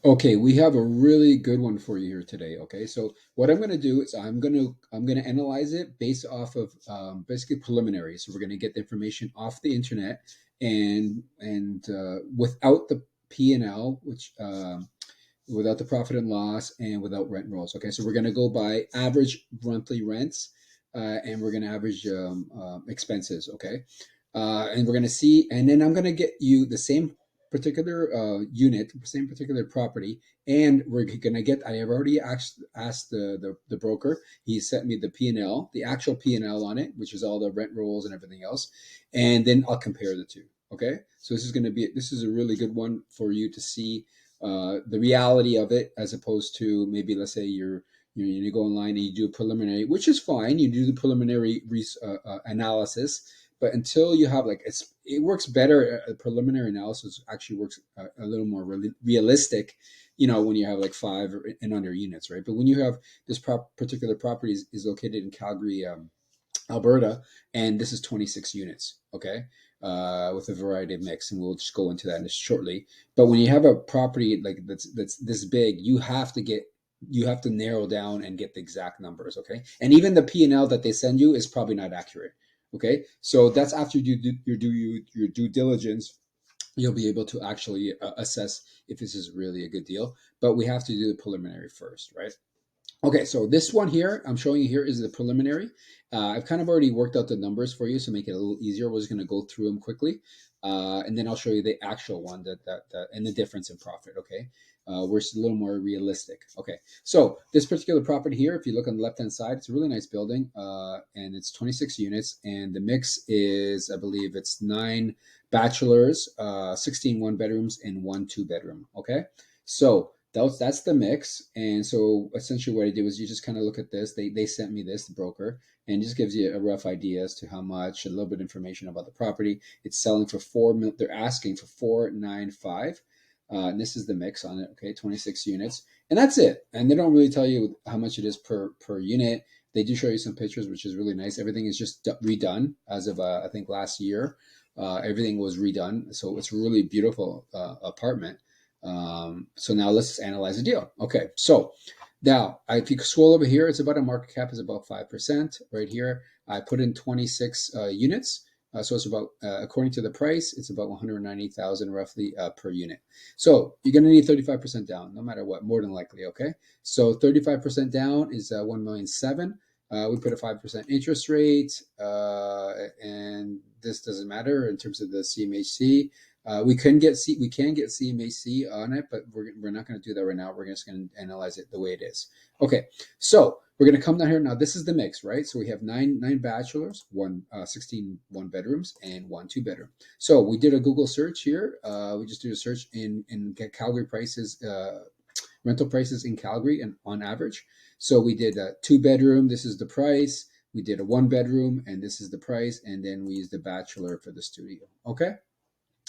Okay, we have a really good one for you here today. Okay, so what I'm going to do is I'm gonna analyze it based off of basically preliminary. So we're going to get the information off the internet and without the P and L, which without the profit and loss and without rent rolls. Okay, so we're going to go by average monthly rents, and we're going to average expenses. Okay, and we're going to see, and then I'm going to get you the same particular unit, same particular property, and we're going to get. I have already asked the broker. He sent me the P and L, the actual P and L on it, which is all the rent rolls and everything else, and then I'll compare the two. Okay, so this is a really good one for you to see the reality of it, as opposed to maybe let's say you go online and you do a preliminary, which is fine. You do the preliminary analysis, but until you have like it works better. A preliminary analysis actually works a little more realistic. When you have like five and under units, right? But when you have this particular property is located in Calgary, Alberta, and this is 26 units, okay, with a variety of mix, and we'll just go into that shortly. But when you have a property like that's this big, you have to narrow down and get the exact numbers, okay? And even the P and L that they send you is probably not accurate, okay? So that's after you do your due diligence. You'll be able to actually assess if this is really a good deal. But we have to do the preliminary first, right? Okay, so this one here, I'm showing you here is the preliminary. I've kind of already worked out the numbers for you, so make it a little easier. We're just going to go through them quickly, and then I'll show you the actual one that and the difference in profit. Okay, where it's a little more realistic. Okay, so this particular property here, if you look on the left hand side, it's a really nice building, and it's 26 units, and the mix is, I believe, it's 9 bachelors, 16 one-bedrooms, and 1 2-bedroom. Okay, so that's the mix. And so essentially what I did was you just kind of look at this. They sent me this, the broker, and it just gives you a rough idea as to how much, a little bit of information about the property. It's selling for they're asking for 495. And this is the mix on it. Okay, 26 units, and that's it. And they don't really tell you how much it is per unit. They do show you some pictures, which is really nice. Everything is just redone as of I think last year. Everything was redone, so it's a really beautiful apartment. So now let's analyze the deal. Okay, so now if you scroll over here, it's about a market cap is about 5% right here. I put in 26 units. So it's about, according to the price, it's about 190,000 roughly per unit. So you're going to need 35% down, no matter what, more than likely. Okay, so 35% down is 1,000,007. We put a 5% interest rate, and this doesn't matter in terms of the CMHC. We can get CMHC on it, but we're not going to do that right now. We're just going to analyze it the way it is. Okay, so we're going to come down here now. This is the mix, right? So we have nine bachelors, 16 one-bedrooms, and 1 2-bedroom. So we did a Google search here. We just did a search in Calgary prices, rental prices in Calgary, and on average. So we did a 2-bedroom. This is the price. We did a 1-bedroom, and this is the price. And then we used the bachelor for the studio. Okay.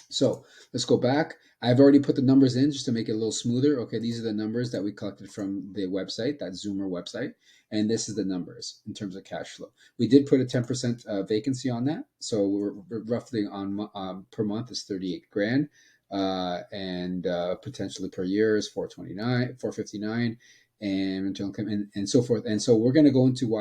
So let's go back. I've already put the numbers in just to make it a little smoother. Okay, these are the numbers that we collected from the website, that Zoomer website. And this is the numbers in terms of cash flow. We did put a 10% vacancy on that. So we're roughly on per month is 38 grand. And potentially per year is 459, and so forth. And so we're going to go into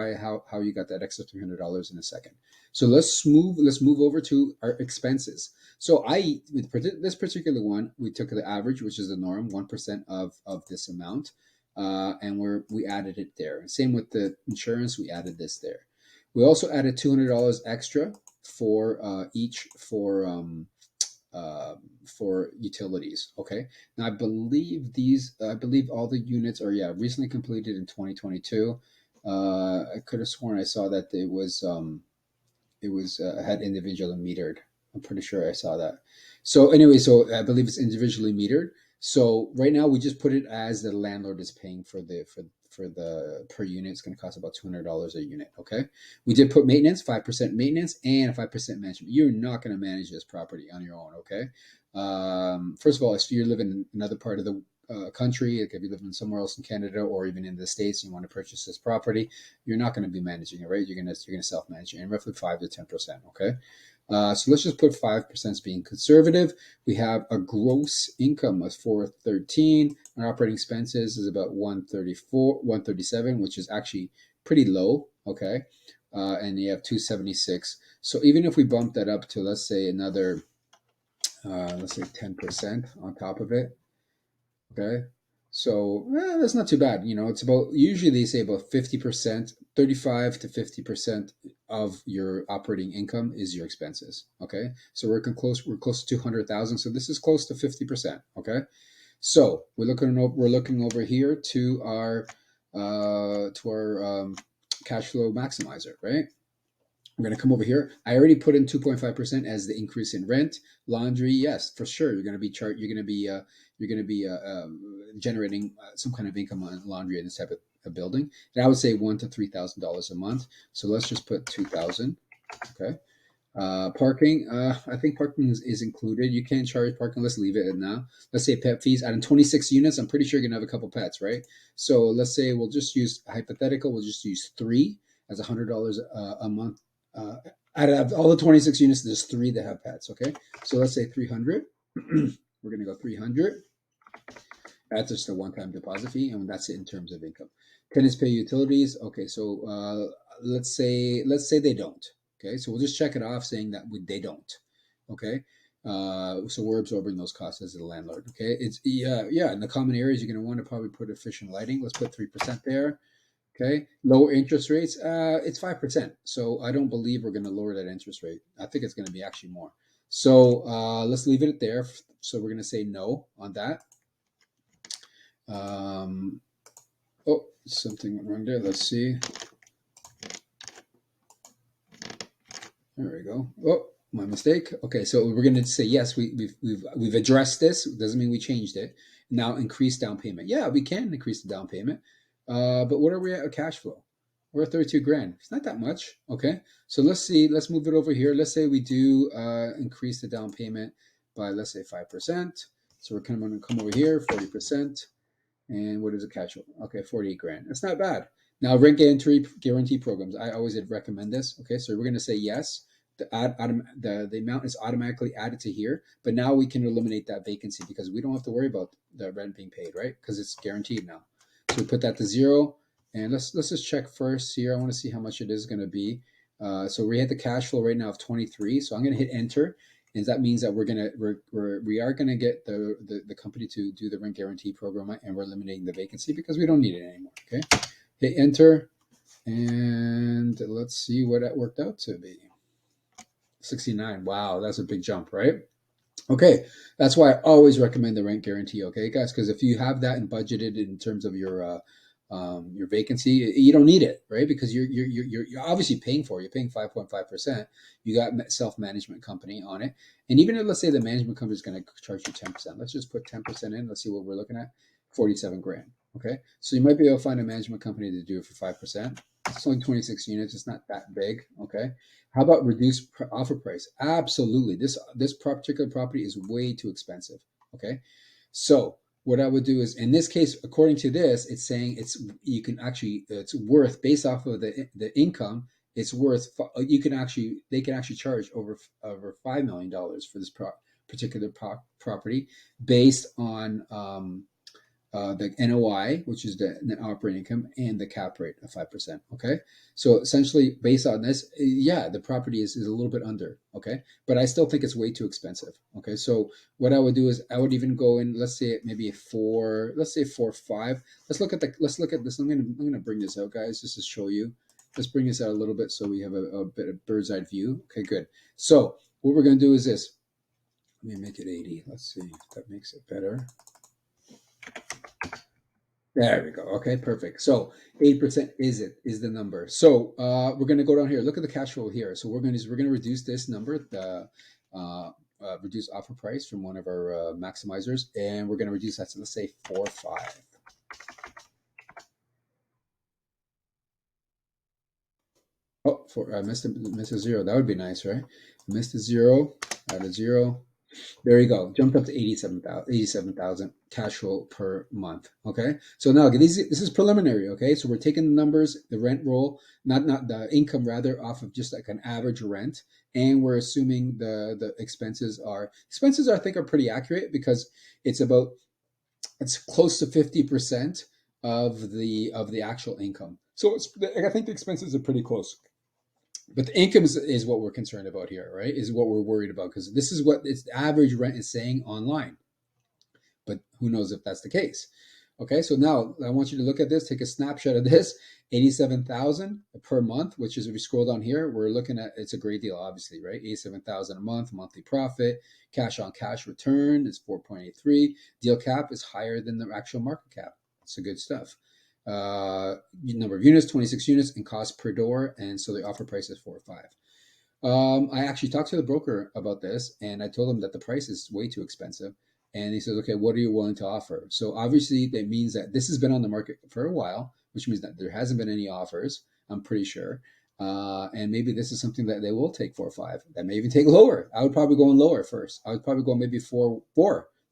how you got that extra $300 in a second. So let's move over to our expenses. So with this particular one, we took the average, which is the norm, 1% of this amount, and we added it there. Same with the insurance, we added this there. We also added $200 extra for each for utilities. Okay. Now I believe all the units are recently completed in 2022. I could have sworn I saw that it was had individually metered. I'm pretty sure I saw that. So anyway, so I believe it's individually metered. So right now we just put it as the landlord is paying for the per unit. It's going to cost about $200 a unit. Okay. We did put maintenance, 5% maintenance, and a 5% management. You're not going to manage this property on your own. Okay. First of all, if you live in another part of the country, like if you live in somewhere else in Canada or even in the States, and you want to purchase this property, you're not going to be managing it, right? You're going to self-manage it, and roughly 5 to 10%. Okay. So let's just put 5% as being conservative. We have a gross income of 413. Our operating expenses is about 134, 137, which is actually pretty low. Okay. And you have 276. So even if we bump that up to, let's say, another, let's say 10% on top of it. Okay. So that's not too bad. It's about, usually they say about 50%, 35 to 50% of your operating income is your expenses. Okay. So we're close to 200,000. So this is close to 50%. Okay. So we're looking over here to our cash flow maximizer, right? We're going to come over here. I already put in 2.5% as the increase in rent. Laundry, yes, for sure. You're going to be generating some kind of income on laundry in this type of building. And I would say $1,000 to $3,000 a month. So let's just put 2,000. Okay. Parking, I think parking is included. You can charge parking. Let's leave it at now. Let's say pet fees. Out of 26 units, I'm pretty sure you're gonna have a couple pets, right? So let's say we'll just use hypothetical. We'll just use three as $100 a month. Out of all the 26 units, there's three that have pets. Okay, so let's say 300. We're gonna go 300. That's just a one-time deposit fee, and that's it in terms of income. Tenants pay utilities. Okay, so let's say they don't. Okay, so we'll just check it off saying that they don't. Okay, so we're absorbing those costs as the landlord. Okay, it's yeah. In the common areas, you're going to want to probably put efficient lighting. Let's put 3% there. Okay, lower interest rates. It's 5%. So I don't believe we're going to lower that interest rate. I think it's going to be actually more. So let's leave it at there. So we're going to say no on that. Oh, something went wrong there. Let's see. There we go. Oh, my mistake. Okay, so we're going to say yes. We've addressed this. Doesn't mean we changed it. Now increase down payment. Yeah, we can increase the down payment. But what are we at cash flow? We're at 32 grand. It's not that much. Okay, so let's see. Let's move it over here. Let's say we do increase the down payment by, let's say, 5%. So we're going to come over here, 40%. And what is the cash flow? Okay, 48 grand. That's not bad. Now, rent guarantee programs. I always recommend this. Okay, so we're going to say yes. The amount is automatically added to here, but now we can eliminate that vacancy because we don't have to worry about the rent being paid, right? Because it's guaranteed now. So we put that to 0, and let's just check first here. I want to see how much it is going to be. So we hit the cash flow right now of 23. So I'm going to hit enter. And that means that we are gonna get the company to do the rent guarantee program, and we're eliminating the vacancy because we don't need it anymore. Okay, hit enter, and let's see what that worked out to be. 69. Wow, that's a big jump, right? Okay, that's why I always recommend the rent guarantee. Okay, guys, because if you have that and budgeted in terms of your vacancy, you don't need it, right? Because you're obviously paying for it. You're paying 5.5%. You got self-management company on it, and even if, let's say, the management company is going to charge you 10%, let's just put 10% in. Let's see what we're looking at. 47 grand. Okay, so you might be able to find a management company to do it for 5%. It's only 26 units. It's not that big. Okay, how about reduced offer price? Absolutely. This particular property is way too expensive. Okay, so what I would do is, in this case, according to this, it's saying it's worth, based off of the income, it's worth, they can actually charge over $5 million for this particular property based on the NOI, which is the net operating income, and the cap rate of 5%. Okay, so essentially, based on this, yeah, the property is a little bit under. Okay, but I still think it's way too expensive. Okay, so what I would do is I would even go in. Let's say maybe a 4. Let's say 4 or 5. Let's look at this. I'm gonna bring this out, guys, just to show you. Let's bring this out a little bit so we have a bit of bird's eye view. Okay, good. So what we're gonna do is this. Let me make it 80. Let's see if that makes it better. There we go. Okay, perfect. So 8% is the number. So we're going to go down here. Look at the cash flow here. So we're going to reduce this number, the reduce offer price from one of our maximizers, and we're going to reduce that to, let's say, 4 5. Oh, I missed a 0. That would be nice, right? Missed a 0. Add a 0. There you go. Jumped up to 87,000 cash flow per month. Okay. So now this is preliminary. Okay. So we're taking the numbers, the rent roll, not the income, rather, off of just like an average rent. And we're assuming the expenses I think are pretty accurate, because it's about it's close to 50% of the actual income. So it's, I think the expenses are pretty close. But the income is what we're concerned about here, right? Is what we're worried about, because this is what its average rent is saying online. But who knows if that's the case? Okay, so now I want you to look at this, take a snapshot of this. 87,000 per month, which is, if we scroll down here, we're looking at, it's a great deal, obviously, right? 87,000 a month, monthly profit, cash on cash return is 4.83. Deal cap is higher than the actual market cap. It's a good stuff. Number of units, 26 units, and cost per door, and so the offer price is 4.5. I actually talked to the broker about this, and I told him that the price is way too expensive. And he says, "Okay, what are you willing to offer?" So obviously, that means that this has been on the market for a while, which means that there hasn't been any offers. I'm pretty sure, and maybe this is something that they will take 4 or 5. That may even take lower. I would probably go in lower first. I would probably go maybe four,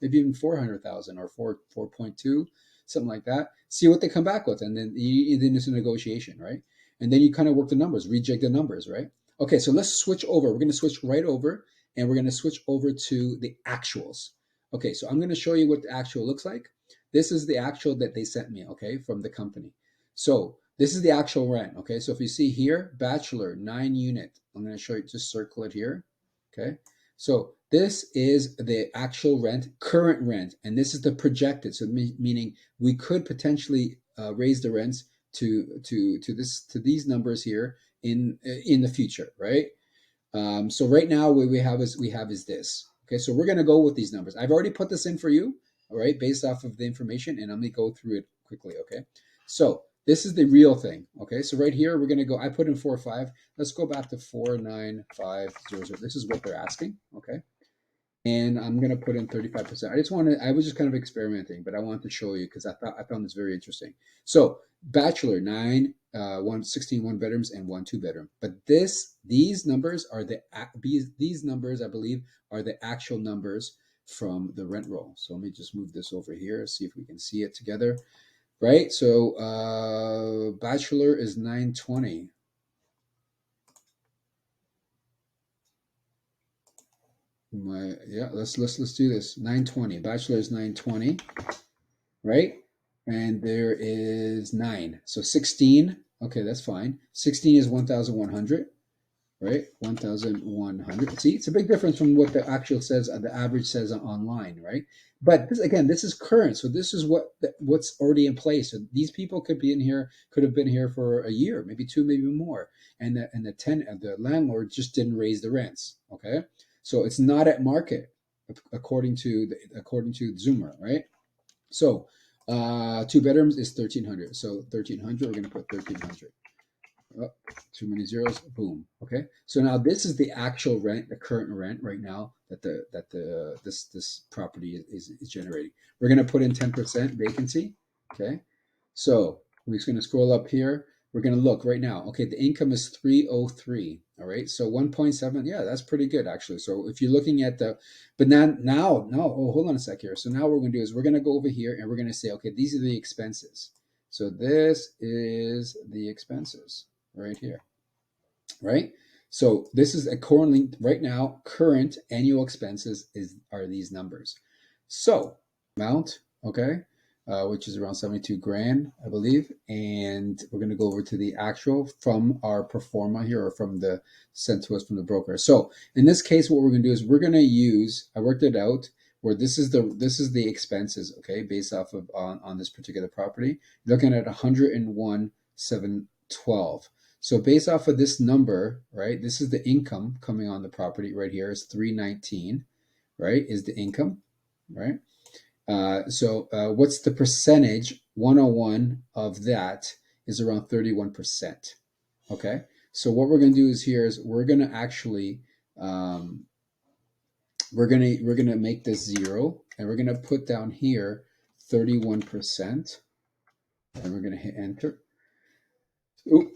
maybe even 400,000 or 4.2, something like that. See what they come back with, and then it's a negotiation, right? And then you kind of work the numbers, rejig the numbers, right? Okay, so let's switch over. We're going to switch right over, and we're going to switch over to the actuals. Okay, so I'm going to show you what the actual looks like. This is the actual that they sent me, okay, from the company. So this is the actual rent, okay? So if you see here, bachelor, 9 unit. I'm going to show you, just circle it here, okay? So this is the actual rent, current rent, and this is the projected. So meaning we could potentially raise the rents to these numbers here in the future, right? So right now what we have is this. Okay, so we're gonna go with these numbers. I've already put this in for you, all right, based off of the information, and I'm gonna go through it quickly. Okay, so this is the real thing. Okay, so right here we're gonna go. I put in 4.5. Let's go back to 49500. This is what they're asking. Okay, and I'm gonna put in 35%. I was just kind of experimenting, but I wanted to show you because I found this very interesting. So bachelor, 16 1 bedrooms and 1 2 bedroom. But these numbers are these numbers, I believe, are the actual numbers from the rent roll. So let me just move this over here, see if we can see it together. Right. So bachelor is 920. Let's do this. 920. Bachelor is 920, right? And there is 9. So 16. Okay, that's fine. 16 is 1,100, right? 1,100. See, it's a big difference from what the actual says, the average says online, right? But this is current. So this is what's already in place. So these people could have been here for a year, maybe 2, maybe more, and the landlord just didn't raise the rents. Okay, so it's not at market according to Zoomer, right? So 2 bedrooms is 1,300. So 1,300, we're going to put 1,300. Oh, too many zeros. Boom. Okay. So now this is the actual rent, the current rent right now that this property is generating. We're going to put in 10% vacancy. Okay. So we're just going to scroll up here. We're going to look right now. Okay, the income is 303. All right. So 1.7. Yeah, that's pretty good actually. So if you're looking at but now, oh, hold on a sec here. So now what we're going to do is we're going to go over here and we're going to say, okay, these are the expenses. So this is the expenses right here, right? So this is currently right now, current annual expenses are these numbers. So amount, okay, which is around 72 grand, I believe. And we're going to go over to the actual from our pro forma here, or from the sent to us from the broker. So in this case, what we're going to do is we're going to use, I worked it out, where this is the expenses, okay, based off of on this particular property. You're looking at 101,712. So based off of this number, right, this is the income coming on the property right here is 319, right, is the income, right? So what's the percentage? 101 of that is around 31%. Okay, so what we're going to do is we're going to actually we're gonna make this 0, and we're going to put down here 31%, and we're going to hit enter. Ooh,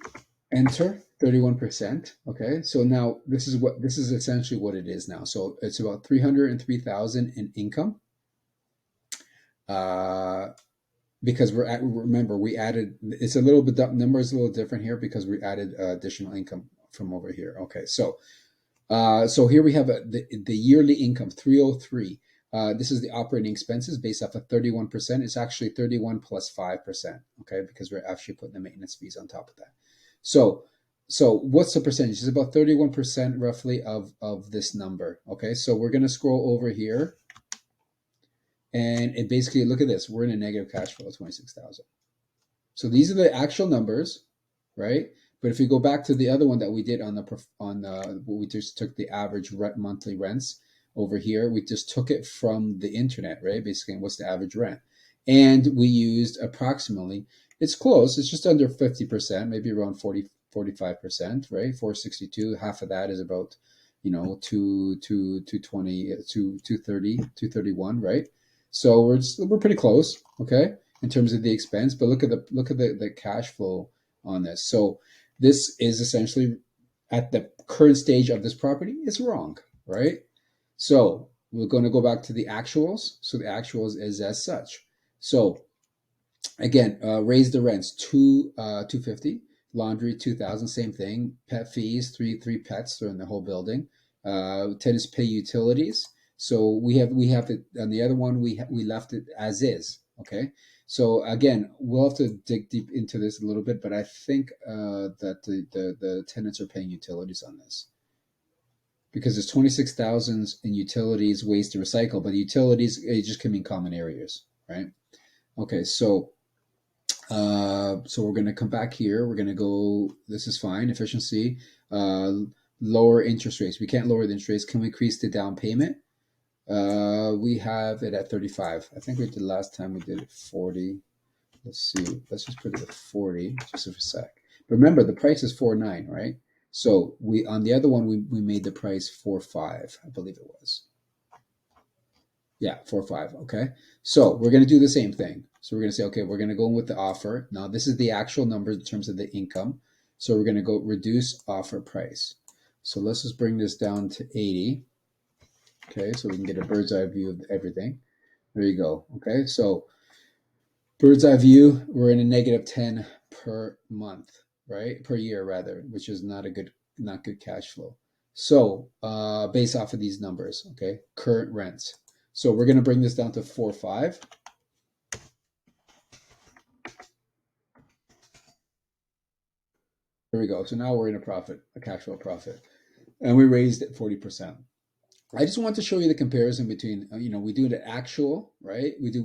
enter 31%. Okay, so now this is essentially what it is now. So it's about 303,000 in income. Because remember, we added, it's a little bit, number is a little different here because we added additional income from over here. Okay, so here we have the yearly income 303. This is the operating expenses based off of 31%. It's actually 31 plus 5%, okay, because we're actually putting the maintenance fees on top of that. So what's the percentage? It's about 31% roughly of this number, okay? So we're going to scroll over here, and it basically, look at this. We're in a negative cash flow of 26,000. So these are the actual numbers, right? But if you go back to the other one that we did we just took the average monthly rents over here. We just took it from the internet, right? Basically, what's the average rent? And we used approximately, it's close, it's just under 50%, maybe around 45%, right? 462, half of that is about, 220, 230, 231, right? So we're pretty close, okay, in terms of the expense. But look at the cash flow on this. So this is essentially at the current stage of this property, it's wrong, right? So we're going to go back to the actuals. So the actuals is as such. So again, raise the rents 250, laundry 2,000, same thing. Pet fees, three pets in the whole building. Tenants pay utilities. So we have it on the other one. We left it as is. Okay. So again, we'll have to dig deep into this a little bit, but I think that the tenants are paying utilities on this because there's 26,000 in utilities, waste, and recycle, but utilities, it just can mean common areas, right? Okay, so we're going to come back here. We're going to go, this is fine, efficiency, lower interest rates. We can't lower the interest rates. Can we increase the down payment? We have it at 35. I think we did last time we did it 40. Let's see. Let's just put it at 40 just for a sec. But remember, the price is 4.9, right? So we on the other one we made the price 4.5, I believe it was. Yeah, 4.5. Okay. So we're going to do the same thing. So we're going to say, okay, we're going to go in with the offer. Now this is the actual number in terms of the income. So we're going to go reduce offer price. So let's just bring this down to 80. Okay, so we can get a bird's eye view of everything. There you go. Okay, so bird's eye view, we're in a negative 10 per month, right? Per year rather, which is not good cash flow. So based off of these numbers, okay, current rents. So we're going to bring this down to 4.5. There we go. So now we're in a cash flow profit, and we raised it 40%. I just want to show you the comparison between, we do the actual, right? Let's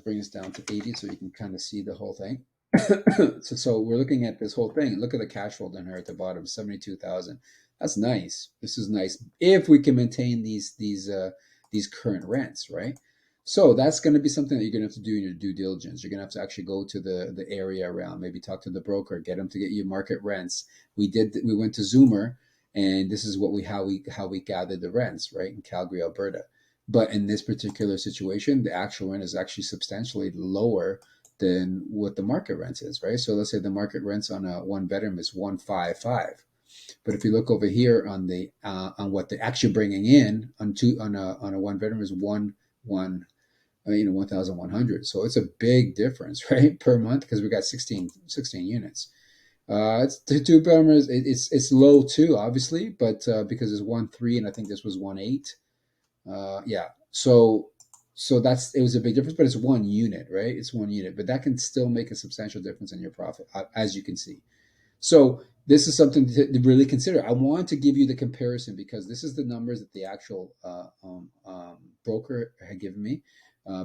bring this down to 80 so you can kind of see the whole thing. So we're looking at this whole thing. Look at the cash flow down here at the bottom, 72,000. That's nice. This is nice if we can maintain these current rents, right? So that's going to be something that you're going to have to do in your due diligence. You're going to have to actually go to the area around, maybe talk to the broker, get them to get you market rents. We went to Zoomer, and this is how we gathered the rents, right, in Calgary, Alberta. But in this particular situation, the actual rent is actually substantially lower than what the market rent is, right? So let's say the market rents on a one bedroom is 155. But if you look over here on what they're actually bringing in on a one bedroom is 1,100. So it's a big difference, right, per month because we got 16 units. It's the two bedroomers. It's low too, obviously, but because it's 1.3 and I think this was 1.8. Yeah. So it was a big difference, but it's one unit, right? It's one unit, but that can still make a substantial difference in your profit, as you can see. So this is something to really consider. I want to give you the comparison because this is the numbers that the actual broker had given me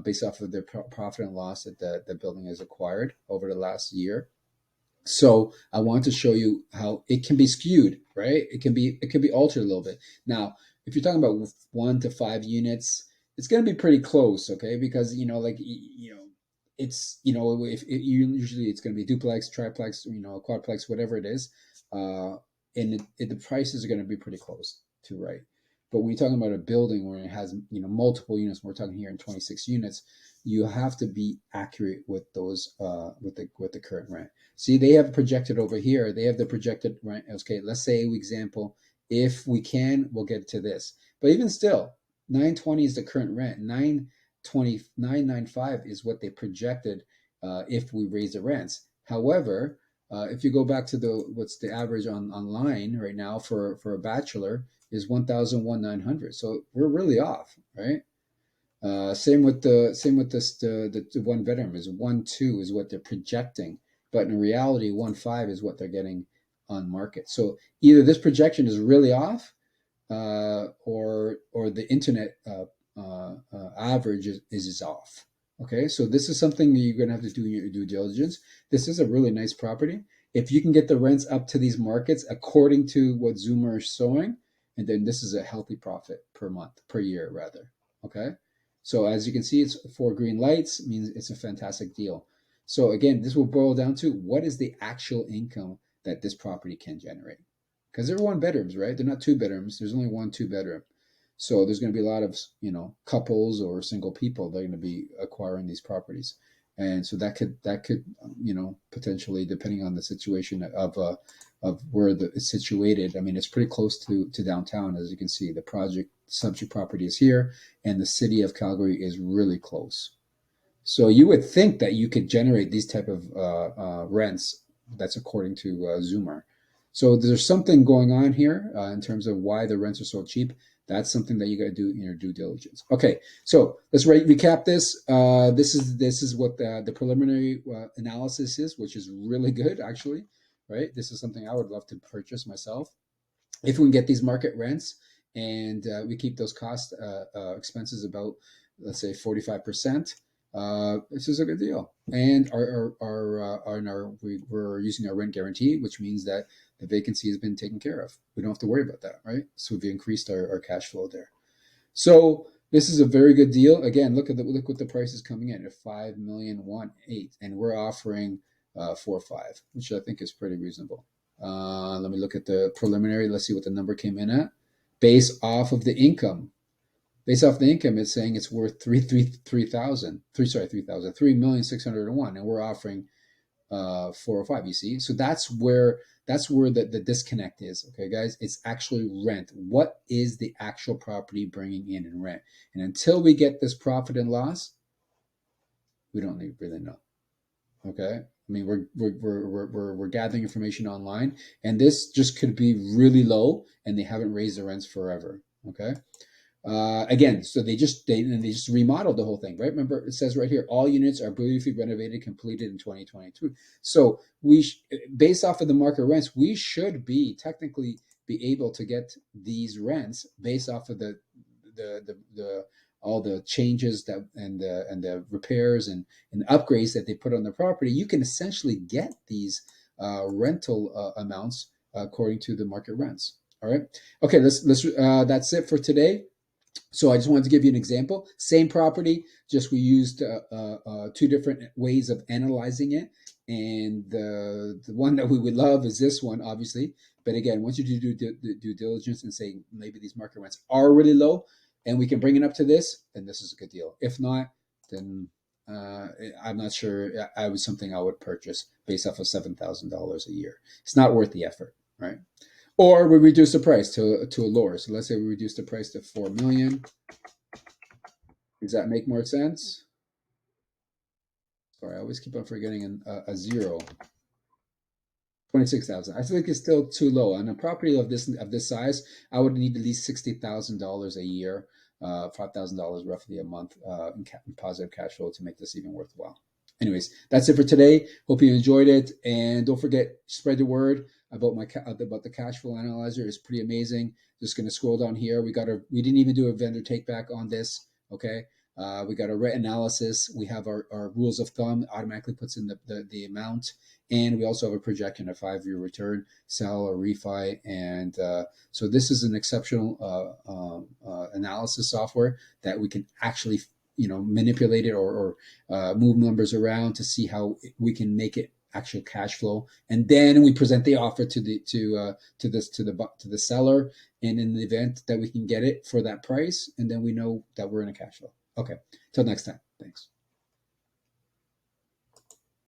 based off of their profit and loss that the building has acquired over the last year. So I want to show you how it can be skewed, right? It can be altered a little bit. Now, if you're talking about 1 to 5 units, it's going to be pretty close, okay? Because it's usually it's going to be duplex, triplex, quadplex, whatever it is, and the prices are going to be pretty close to right. But when you're talking about a building where it has multiple units, we're talking here in 26 units, you have to be accurate with those with the current rent. See, they have projected over here. They have the projected rent. Okay, let's say, example, if we can, we'll get to this. But even still, 920 is the current rent. 995 is what they projected if we raise the rents. However, If you go back to what's the average online right now for a bachelor is 1,900. So we're really off, right? Same with this the one bedroom is 1.2 is what they're projecting, but in reality 1.5 is what they're getting on market. So either this projection is really off, or the internet average is off. Okay, so this is something you're going to have to do your due diligence. This is a really nice property. If you can get the rents up to these markets according to what Zoomer is showing, and then this is a healthy profit per month, per year rather. Okay, so as you can see, it's 4 green lights, means it's a fantastic deal. So again, this will boil down to what is the actual income that this property can generate, because they're one bedrooms, right? They're not two bedrooms. There's only one two bedroom. So there's going to be a lot of, couples or single people that are going to be acquiring these properties. And so that could potentially, depending on the situation of where it's situated. I mean, it's pretty close to downtown, as you can see. The subject property is here, and the city of Calgary is really close. So you would think that you could generate these type of rents. That's according to Zoomer. So there's something going on here in terms of why the rents are so cheap. That's something that you got to do in your due diligence. Okay, so let's recap this. This is what the preliminary analysis is, which is really good actually, right? This is something I would love to purchase myself if we can get these market rents, and we keep those cost expenses about, let's say, 45%. This is a good deal, and we're using our rent guarantee, which means that the vacancy has been taken care of. We don't have to worry about that, right? So we've increased our cash flow there. So this is a very good deal. Again, look what the price is coming in at 5,118,000, and we're offering 4.5, which I think is pretty reasonable. Let me look at the preliminary. Let's see what the number came in at, based off of the income. Based off the income, it's saying it's worth 3,601, and we're offering 405. You see, so that's where the disconnect is. Okay, guys, it's actually rent. What is the actual property bringing in rent? And until we get this profit and loss, we don't really know. Okay, I mean, we're gathering information online, and this just could be really low, and they haven't raised the rents forever. Okay. Again, so they just remodeled the whole thing, right? Remember, it says right here, all units are beautifully renovated, completed in 2022. So based off of the market rents, we should technically be able to get these rents based off of the all the changes and the repairs and upgrades that they put on the property. You can essentially get these rental amounts according to the market rents. All right. Okay. That's it for today. So I just wanted to give you an example. Same property, just we used two different ways of analyzing it. And the one that we would love is this one, obviously. But again, once you do due diligence and say maybe these market rents are really low and we can bring it up to this, then this is a good deal. If not, then I'm not sure. I was something I would purchase based off of $7,000 a year. It's not worth the effort, right? Or we reduce the price to a lower. So let's say we reduce the price to 4 million. Does that make more sense? Sorry, I always keep on forgetting a zero. 26,000. I think it's still too low. On a property of this size, I would need at least $60,000 a year, $5,000 roughly a month in positive cash flow to make this even worthwhile. Anyways, that's it for today. Hope you enjoyed it, and don't forget, spread the word about the cash flow analyzer. It's pretty amazing. Just going to scroll down here. We didn't even do a vendor take back on this. Okay, we got a rent analysis. We have our rules of thumb. Automatically puts in the amount, and we also have a projection, a 5-year return, sell or refi, and so this is an exceptional analysis software that we can actually manipulate it or move numbers around to see how we can make it actual cash flow, and then we present the offer to the seller, and in the event that we can get it for that price, and then we know that we're in a cash flow. Okay, till next time. Thanks.